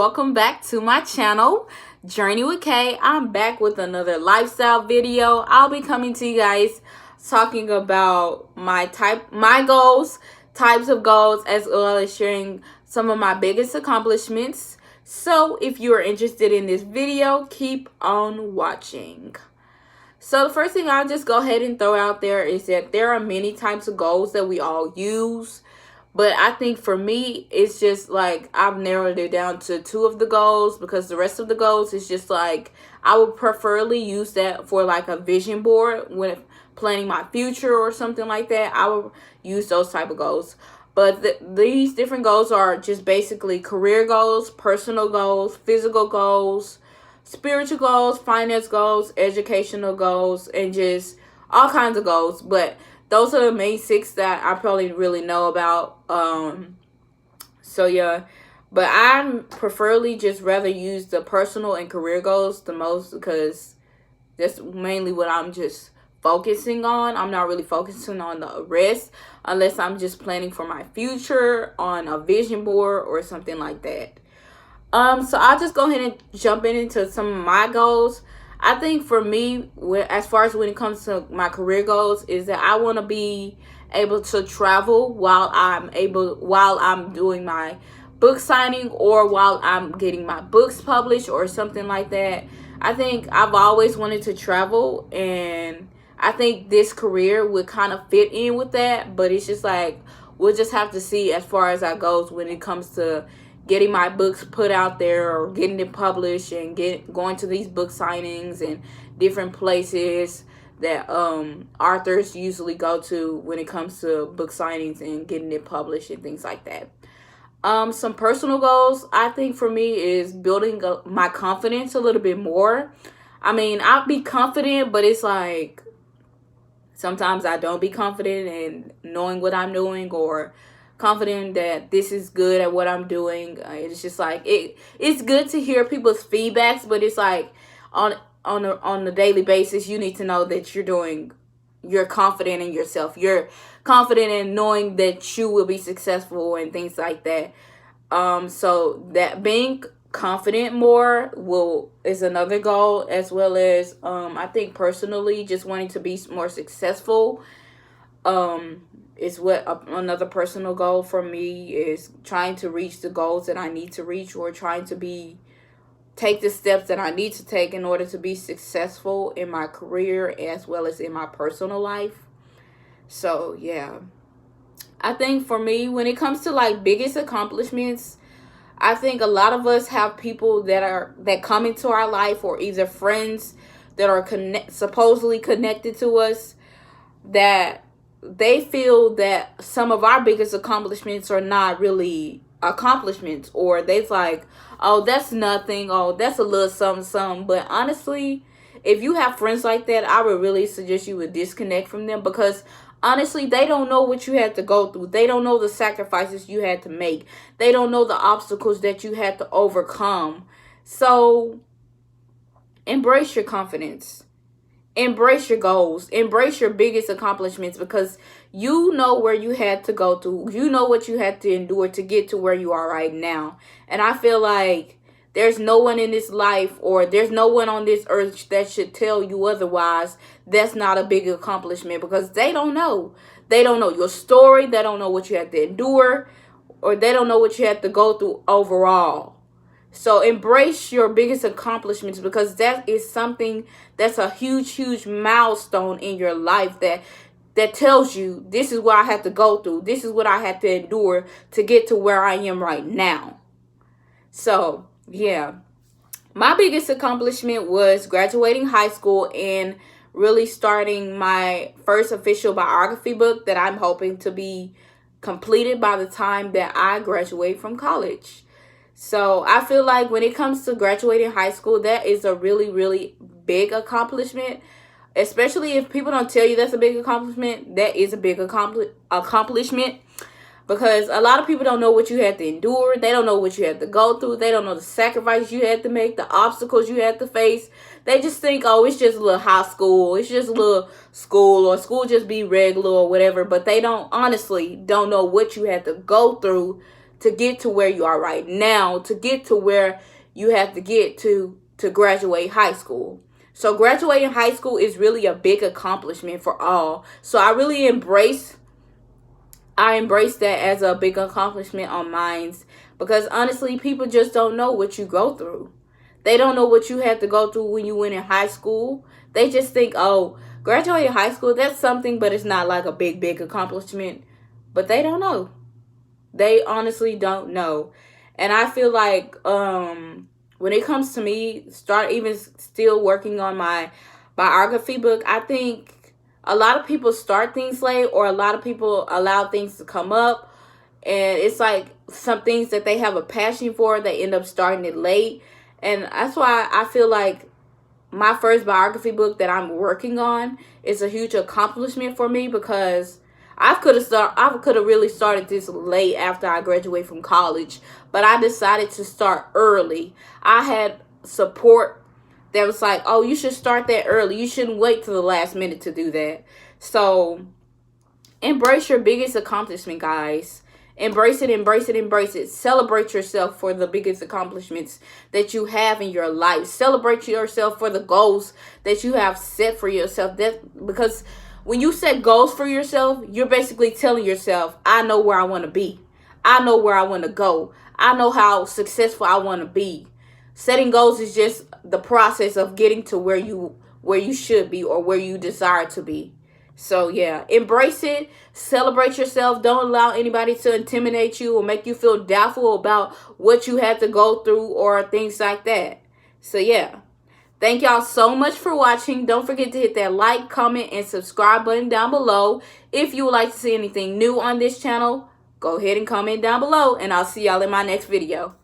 welcome back to my channel, Journey with Kay. I'm back with another lifestyle video. I'll be coming to you guys talking about my goals, types of goals, as well as sharing some of my biggest accomplishments. So if you are interested in this video, keep on watching. So the first thing I'll just go ahead and throw out there is that there are many types of goals that we all use. But I think for me, it's just like I've narrowed it down to 2 of the goals, because the rest of the goals is just like I would preferably use that for like a vision board when planning my future or something like that. I would use those type of goals. But these different goals are just basically career goals, personal goals, physical goals, spiritual goals, finance goals, educational goals, and just all kinds of goals. But those are the main 6 that I probably really know about. So yeah, but I preferably just rather use the personal and career goals the most, because that's mainly what I'm just focusing on. I'm not really focusing on the rest unless I'm just planning for my future on a vision board or something like that. So I'll just go ahead and jump into some of my goals. I think for me, as far as when it comes to my career goals, is that I want to be able to travel while I'm doing my book signing, or while I'm getting my books published or something like that. I think I've always wanted to travel, and I think this career would kind of fit in with that. But it's just like, we'll just have to see as far as that goes when it comes to getting my books put out there or getting it published, and going to these book signings and different places that authors usually go to when it comes to book signings and getting it published and things like that. Some personal goals, I think for me, is building my confidence a little bit more. I mean, I'll be confident, but it's like sometimes I don't be confident in knowing what I'm doing, or confident that this is good at what I'm doing. It's just like it's good to hear people's feedbacks, but it's like on a daily basis, you need to know that you're confident in yourself. You're confident in knowing that you will be successful and things like that. So that being confident more is another goal, as well as I think personally just wanting to be more successful is what another personal goal for me is, trying to reach the goals that I need to reach, or trying to take the steps that I need to take in order to be successful in my career as well as in my personal life. So yeah, I think for me, when it comes to like biggest accomplishments, I think a lot of us have people that come into our life, or either friends that are supposedly connected to us, that they feel that some of our biggest accomplishments are not really accomplishments, or they're like, oh, that's nothing, oh, that's a little something. But honestly, if you have friends like that, I would really suggest you would disconnect from them, because honestly, they don't know what you had to go through. They don't know the sacrifices you had to make. They don't know the obstacles that you had to overcome. So embrace your confidence. Embrace your goals. Embrace your biggest accomplishments, because you know where you had to go through. You know what you had to endure to get to where you are right now. And I feel like there's no one in this life, or there's no one on this earth that should tell you otherwise. That's not a big accomplishment, because they don't know. They don't know your story. They don't know what you had to endure, or they don't know what you had to go through overall. So embrace your biggest accomplishments, because that is something that's a huge milestone in your life that tells you, this is what I had to go through. This is what I had to endure to get to where I am right now. So yeah, my biggest accomplishment was graduating high school and really starting my first official biography book that I'm hoping to be completed by the time that I graduate from college. So I feel like when it comes to graduating high school, that is a really big accomplishment. Especially if people don't tell you that's a big accomplishment, that is a big accomplishment. Because a lot of people don't know what you had to endure. They don't know what you had to go through. They don't know the sacrifices you had to make, the obstacles you had to face. They just think, oh, it's just a little high school. It's just a little school, or school just be regular or whatever. But they honestly don't know what you had to go through to get to where you are right now, to get to where you have to get to graduate high school. So graduating high school is really a big accomplishment for all. So I really embrace that as a big accomplishment on mine, because honestly, people just don't know what you go through. They don't know what you had to go through when you went in high school. They just think, oh, graduating high school, that's something, but it's not like a big accomplishment. But they don't know. They honestly don't know. And I feel like when it comes to me, still working on my biography book, I think a lot of people start things late, or a lot of people allow things to come up. And it's like some things that they have a passion for, they end up starting it late. And that's why I feel like my first biography book that I'm working on is a huge accomplishment for me, because I could have really started this late after I graduated from college, but I decided to start early. I had support that was like, oh, you should start that early. You shouldn't wait till the last minute to do that. So embrace your biggest accomplishment, guys. Embrace it, embrace it, embrace it. Celebrate yourself for the biggest accomplishments that you have in your life. Celebrate yourself for the goals that you have set for yourself. Because when you set goals for yourself, you're basically telling yourself, I know where I want to be. I know where I want to go. I know how successful I want to be. Setting goals is just the process of getting to where you should be, or where you desire to be. So yeah, embrace it, celebrate yourself. Don't allow anybody to intimidate you or make you feel doubtful about what you had to go through or things like that. So yeah, thank y'all so much for watching. Don't forget to hit that like, comment, and subscribe button down below. If you would like to see anything new on this channel, go ahead and comment down below, and I'll see y'all in my next video.